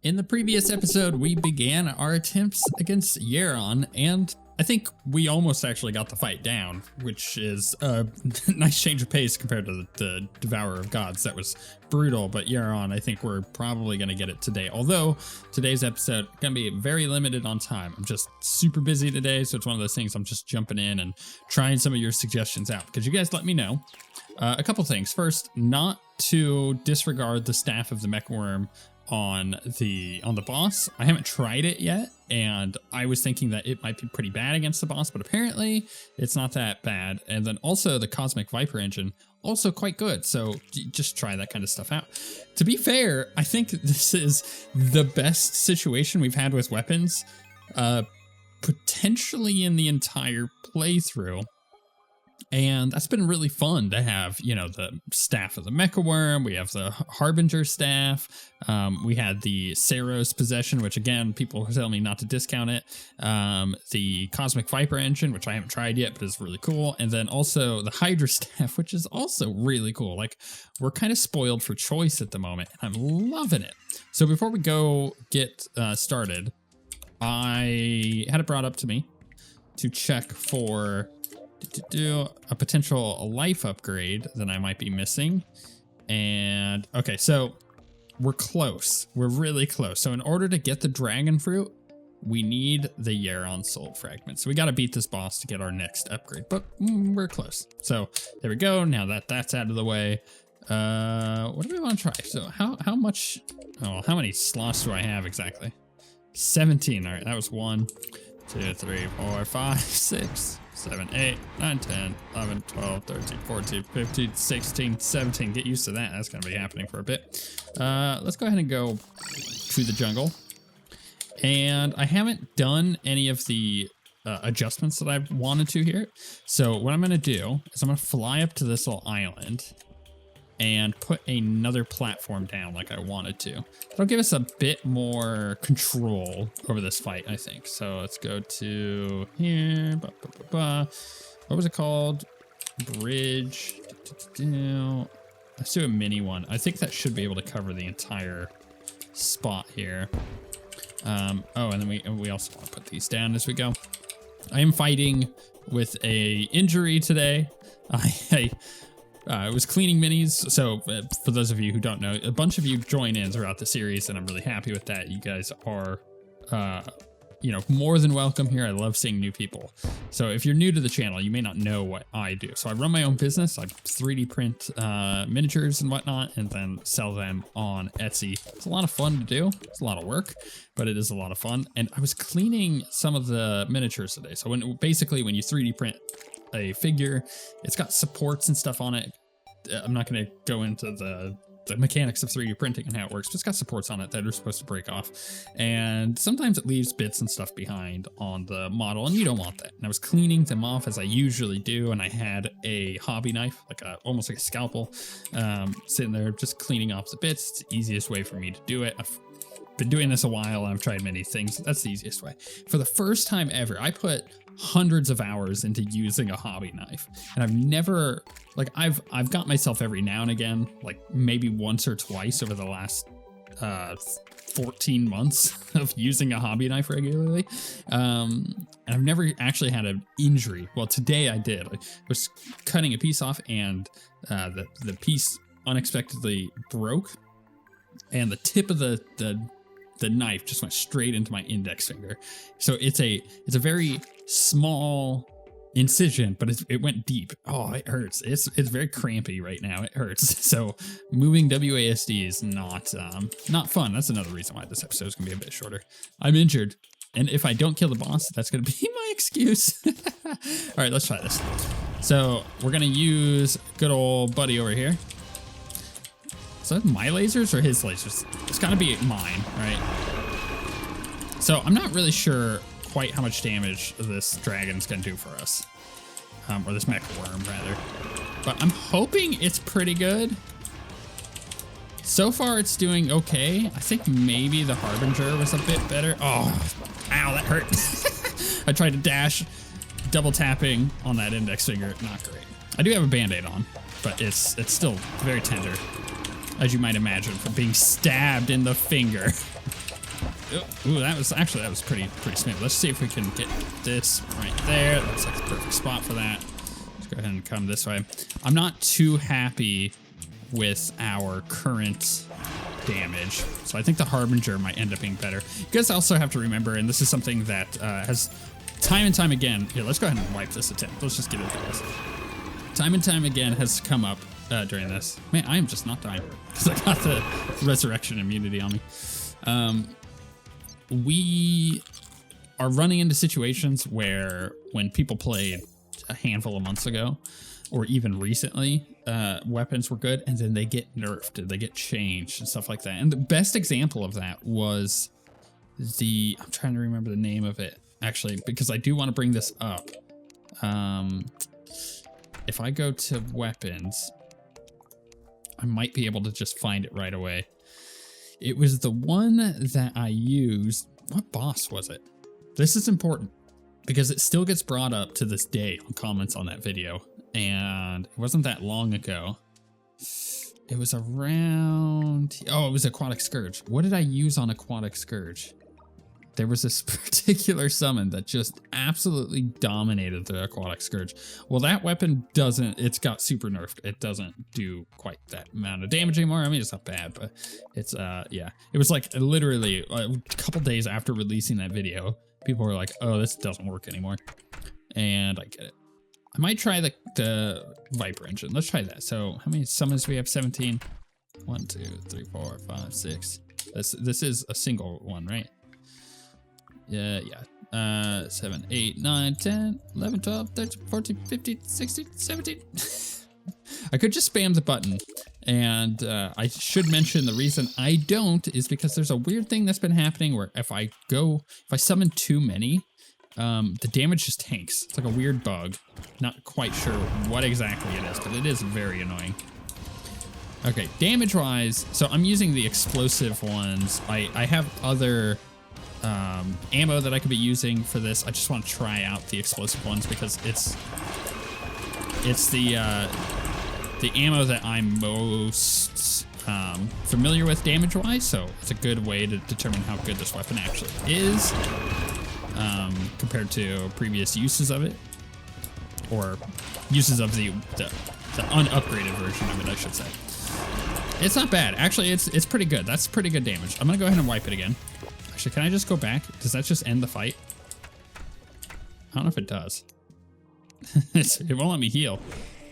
In the previous episode, we began our attempts against Yharon, and I think we almost actually got the fight down, which is a nice change of pace compared to the Devourer of Gods. That was brutal, but Yharon, I think we're probably going to get it today. Although today's episode going to be very limited on time. I'm just super busy today, so it's one of those things I'm just jumping in and trying some of your suggestions out, because you guys let me know. A couple things. First, not to disregard the Staff of the Mech Worm on the boss. I haven't tried it yet, and I was thinking that it might be pretty bad against the boss, but apparently it's not that bad. And then also the Cosmic Viper engine, also quite good. So just try that kind of stuff out. To be fair, I think this is the best situation we've had with weapons, potentially in the entire playthrough. And that's been really fun to have, you know, the Staff of the Mecha Worm. We have the Harbinger Staff. We had the Saros Possession, which again, people tell me not to discount it. The Cosmic Viper engine, which I haven't tried yet, but is really cool. And then also the Hydra Staff, which is also really cool. Like, we're kind of spoiled for choice at the moment, and I'm loving it. So before we go get started, I had it brought up to me to check for do a potential life upgrade that I might be missing. And okay, so we're close. We're really close. So in order to get the dragon fruit, we need the Yharon soul fragment. So we got to beat this boss to get our next upgrade, but we're close. So there we go. Now that that's out of the way, what do we want to try? So how much, oh, how many slots do I have exactly? 17. All right, that was 1, 2, 3, 4, 5, 6, 7, 8, 9, 10, 11, 12, 13, 14, 15, 16, 17. Get used to that. That's going to be happening for a bit. Let's go ahead and go to the jungle. And I haven't done any of the adjustments that I've wanted to here. So what I'm going to do is I'm going to fly up to this little island and put another platform down like I wanted to. That'll give us a bit more control over this fight, I think. So let's go to here. What was it called? Bridge. Let's do a mini one. I think that should be able to cover the entire spot here. Oh, and then we also want to put these down as we go. I am fighting with a injury today. I was cleaning minis, so for those of you who don't know, a bunch of you join in throughout the series, and I'm really happy with that. You guys are, you know, more than welcome here. I love seeing new people. So if you're new to the channel, you may not know what I do. So I run my own business. I 3D print miniatures and whatnot, and then sell them on Etsy. It's a lot of fun to do. It's a lot of work, but it is a lot of fun. And I was cleaning some of the miniatures today. So when you 3D print a figure, it's got supports and stuff on it. I'm not going to go into the mechanics of 3D printing and how it works, but it's got supports on it that are supposed to break off. And sometimes it leaves bits and stuff behind on the model, and you don't want that. And I was cleaning them off as I usually do, and I had a hobby knife, like almost like a scalpel, sitting there just cleaning off the bits. It's the easiest way for me to do it. I've been doing this a while, and I've tried many things. That's the easiest way. For the first time ever, I put hundreds of hours into using a hobby knife, and I've never, like, I've got myself every now and again, like maybe once or twice over the last 14 months of using a hobby knife regularly, and I've never actually had an injury. Well, today I did. I was cutting a piece off, and the piece unexpectedly broke, and the tip of the knife just went straight into my index finger. So it's a very small incision, but it went deep. Oh, it hurts. It's very crampy right now. It hurts. So moving WASD is not fun. That's another reason why this episode is gonna be a bit shorter. I'm injured, and if I don't kill the boss, that's gonna be my excuse. All right, let's try this. So we're gonna use good old buddy over here. Is that my lasers or his lasers? It's gotta be mine, right? So I'm not really sure quite how much damage this dragon's gonna do for us. Or this mech worm, rather. But I'm hoping it's pretty good. So far, it's doing okay. I think maybe the Harbinger was a bit better. Oh, ow, that hurt. I tried to dash, double tapping on that index finger. Not great. I do have a Band-Aid on, but it's still very tender, as you might imagine, from being stabbed in the finger. Ooh, that was pretty smooth. Let's see if we can get this right there. That looks like the perfect spot for that. Let's go ahead and come this way. I'm not too happy with our current damage, so I think the Harbinger might end up being better. You guys also have to remember, and this is something that has time and time again. Here, let's go ahead and wipe this attempt. Let's just get into this. Time and time again has come up during this. Man, I am just not dying because I got the resurrection immunity on me. We are running into situations where when people played a handful of months ago, or even recently, weapons were good, and then they get nerfed, they get changed, and stuff like that. And the best example of that was I'm trying to remember the name of it, actually, because I do want to bring this up. If I go to weapons, I might be able to just find it right away. It was the one that I used. What boss was it? This is important because it still gets brought up to this day on comments on that video. And it wasn't that long ago. It was around... Oh, it was Aquatic Scourge. What did I use on Aquatic Scourge? There was this particular summon that just absolutely dominated the Aquatic Scourge. Well, that weapon doesn't... It's got super nerfed. It doesn't do quite that amount of damage anymore. I mean, it's not bad, but it's... yeah. It was like literally a couple days after releasing that video, people were like, oh, this doesn't work anymore. And I get it. I might try the Viper engine. Let's try that. So how many summons do we have? 17. 1, 2, 3, 4, 5, 6. This is a single one, right? Yeah. 7, 8, 9, 10, 11, 12, 13, 14, 15, 16, 17. I could just spam the button. And I should mention the reason I don't is because there's a weird thing that's been happening where if I summon too many, the damage just tanks. It's like a weird bug. Not quite sure what exactly it is, but it is very annoying. Okay, damage-wise, so I'm using the explosive ones. I have other ammo that I could be using for this. I just want to try out the explosive ones because it's the ammo that I'm most familiar with damage-wise, so it's a good way to determine how good this weapon actually is. Compared to previous uses of it, or uses of the unupgraded version of it, I should say. It's not bad. Actually, it's pretty good. That's pretty good damage. I'm gonna go ahead and wipe it again. Actually, can I just go back? Does that just end the fight? I don't know if it does. It won't let me heal.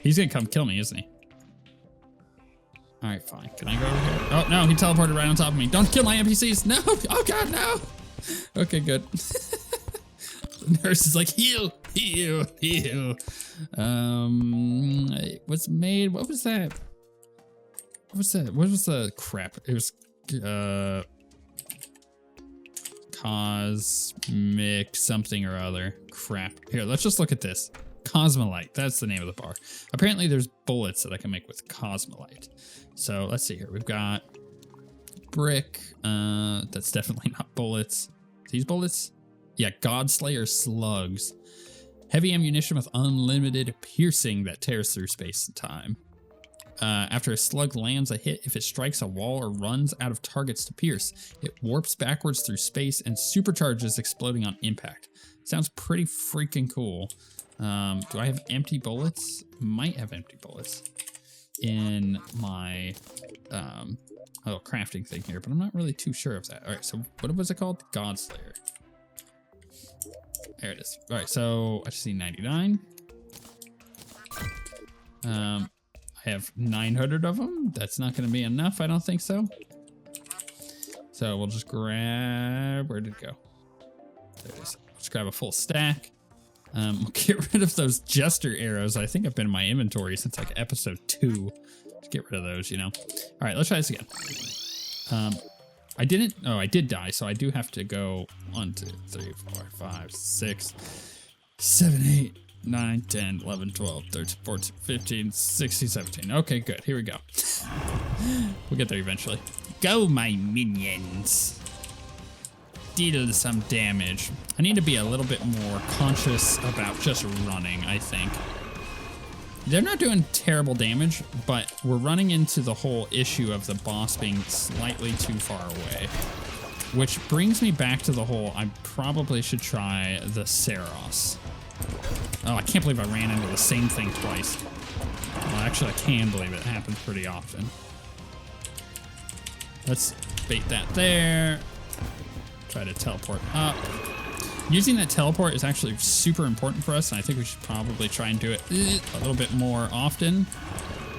He's gonna come kill me, isn't he? All right, fine. Can I go over here? Oh, no, he teleported right on top of me. Don't kill my NPCs. No. Oh, God, no. Okay, good. The nurse is like, heal. What's made? What was that? What was the crap? It was cosmic something or other. Crap. Here, let's just look at this. Cosmolite. That's the name of the bar. Apparently, there's bullets that I can make with Cosmolite. So let's see here. We've got brick. That's definitely not bullets. These bullets? Yeah, Godslayer slugs. Heavy ammunition with unlimited piercing that tears through space and time. After a slug lands a hit, if it strikes a wall or runs out of targets to pierce, it warps backwards through space and supercharges, exploding on impact. Sounds pretty freaking cool. Do I have empty bullets? Might have empty bullets in my little crafting thing here, but I'm not really too sure of that. All right, so what was it called? Godslayer. There it is. All right, so I just need 99. I have 900 of them. That's not going to be enough. I don't think so. So we'll just grab... Where did it go? There it is. Just grab a full stack. We'll get rid of those Jester arrows. I think I've been in my inventory since like episode 2. Just get rid of those, you know. All right, let's try this again. I did die, so I do have to go 1, 2, 3, 4, 5, 6, 7, 8, 9, 10, 11, 12, 13, 14, 15, 16, 17. Okay, good. Here we go. We'll get there eventually. Go, my minions. Deal some damage. I need to be a little bit more conscious about just running, I think. They're not doing terrible damage, but we're running into the whole issue of the boss being slightly too far away. Which brings me back to the whole, I probably should try the Saros. Oh, I can't believe I ran into the same thing twice. Well, actually, I can believe it happens pretty often. Let's bait that there. Try to teleport up. Using that teleport is actually super important for us, and I think we should probably try and do it a little bit more often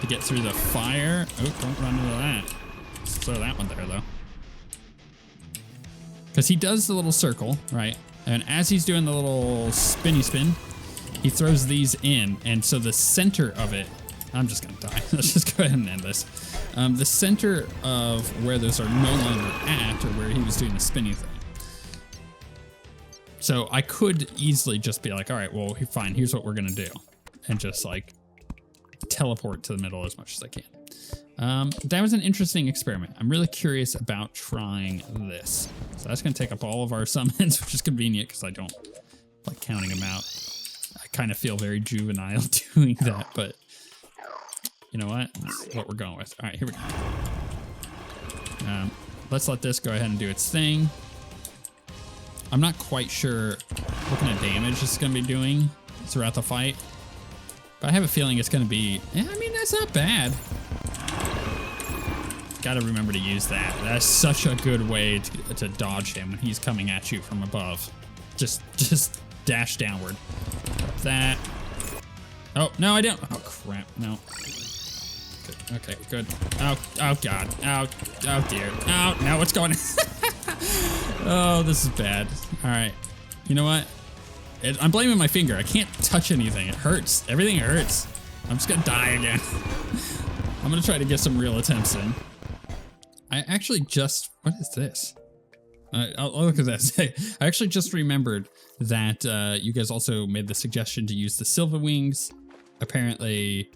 to get through the fire. Oh, don't run into that. Let's throw that one there, though. Because he does the little circle, right? And as he's doing the little spinny spin, he throws these in. And so the center of it, I'm just going to die. Let's just go ahead and end this. The center of where those are no longer at, or where he was doing the spinning thing. So I could easily just be like, all right, well, fine, here's what we're going to do. And just like teleport to the middle as much as I can. That was an interesting experiment. I'm really curious about trying this. So that's going to take up all of our summons, which is convenient because I don't like counting them out. I kind of feel very juvenile doing that, but you know what? That's what we're going with. All right, here we go. Let's let this go ahead and do its thing. I'm not quite sure what kind of damage it's going to be doing throughout the fight, but I have a feeling it's going to be, I mean, that's not bad. Gotta remember to use that. That's such a good way to dodge him when he's coming at you from above. Just dash downward. That. Oh, no, I don't. Oh, crap. No. Good. Okay, good. Oh, God. Oh, dear. Oh, no, what's going on? Oh, this is bad. All right. You know what? I'm blaming my finger. I can't touch anything. It hurts. Everything hurts. I'm just gonna die again. I'm gonna try to get some real attempts in. I actually just, what is this? I'll look at this. I actually just remembered that you guys also made the suggestion to use the Silva Wings. Apparently,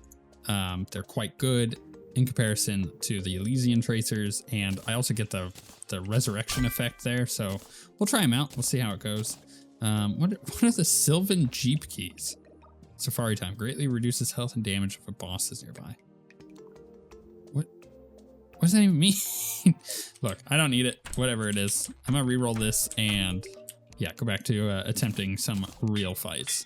they're quite good in comparison to the Elysian Tracers, and I also get the resurrection effect there, so we'll try them out. We'll see how it goes. What are the Sylvan Jeep keys? Safari time greatly reduces health and damage if a boss is nearby. What does that even mean? Look, I don't need it. Whatever it is. I'm gonna reroll this and yeah, go back to attempting some real fights.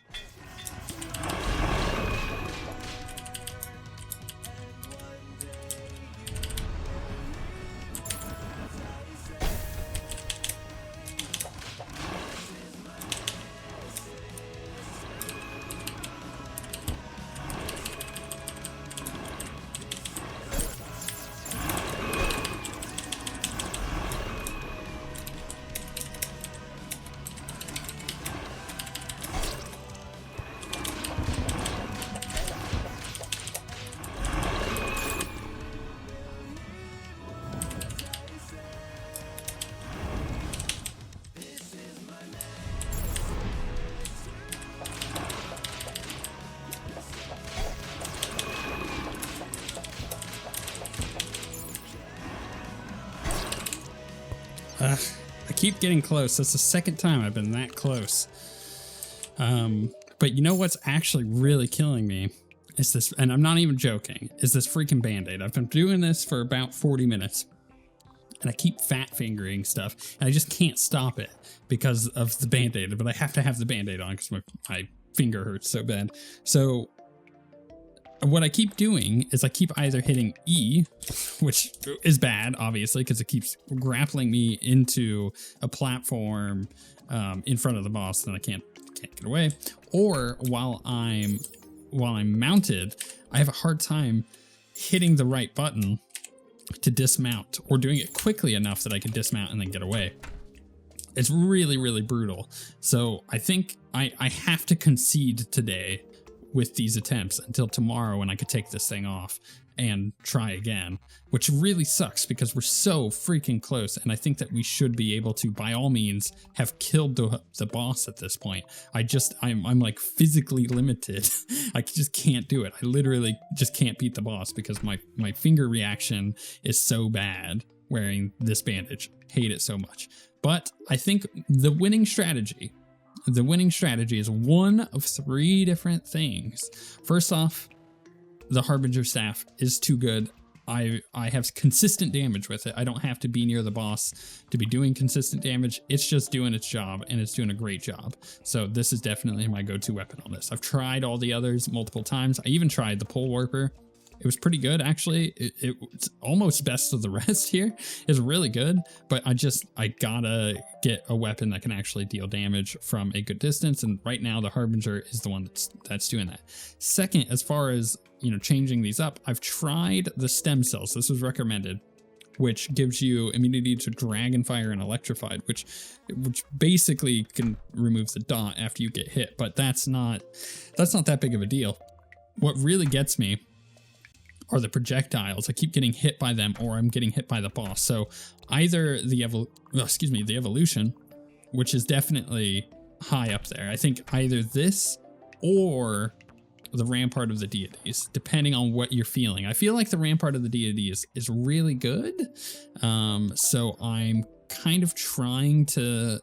I keep getting close. That's the second time I've been that close. But you know what's actually really killing me is this, and I'm not even joking, is this freaking Band-Aid. I've been doing this for about 40 minutes. And I keep fat fingering stuff, and I just can't stop it because of the Band-Aid. But I have to have the Band-Aid on because my finger hurts so bad. So what I keep doing is I keep either hitting E, which is bad, obviously, because it keeps grappling me into a platform in front of the boss, and I can't get away. Or while I'm mounted, I have a hard time hitting the right button to dismount, or doing it quickly enough that I can dismount and then get away. It's really, really brutal. So I think I have to concede today with these attempts until tomorrow when I could take this thing off and try again, which really sucks because we're so freaking close. And I think that we should be able to, by all means, have killed the boss at this point. I'm like physically limited. I just can't do it. I literally just can't beat the boss because my finger reaction is so bad wearing this bandage. Hate it so much. But I think the winning strategy is one of 3 different things. First off, the Harbinger Staff is too good I have consistent damage with it. I don't have to be near the boss to be doing consistent damage. It's just doing its job, and it's doing a great job. So this is definitely my go-to weapon on this. I've tried all the others multiple times. I even tried the pole warper. It was pretty good, actually. It's almost best of the rest here. It's really good, but I gotta get a weapon that can actually deal damage from a good distance, and right now the Harbinger is the one that's doing that. Second, as far as, you know, changing these up, I've tried the stem cells. This was recommended, which gives you immunity to Dragonfire and Electrified, which basically can remove the dot after you get hit, but that's not that big of a deal. What really gets me are the projectiles. I keep getting hit by them, or I'm getting hit by the boss. So either the evolution, which is definitely high up there. I think either this or the Rampart of the Deities, depending on what you're feeling. I feel like the Rampart of the Deities is really good. So I'm kind of trying to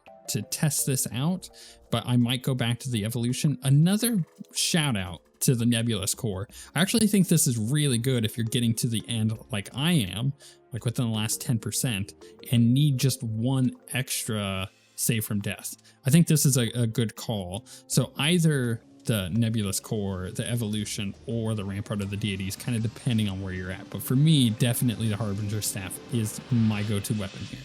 test this out, but I might go back to the evolution. Another shout out to the Nebulous Core. I actually think this is really good if you're getting to the end like I am, like within the last 10%, and need just one extra save from death. I think this is a good call. So either the Nebulous Core, the evolution, or the Rampart of the Deities, kind of depending on where you're at. But for me, definitely the Harbinger Staff is my go-to weapon here.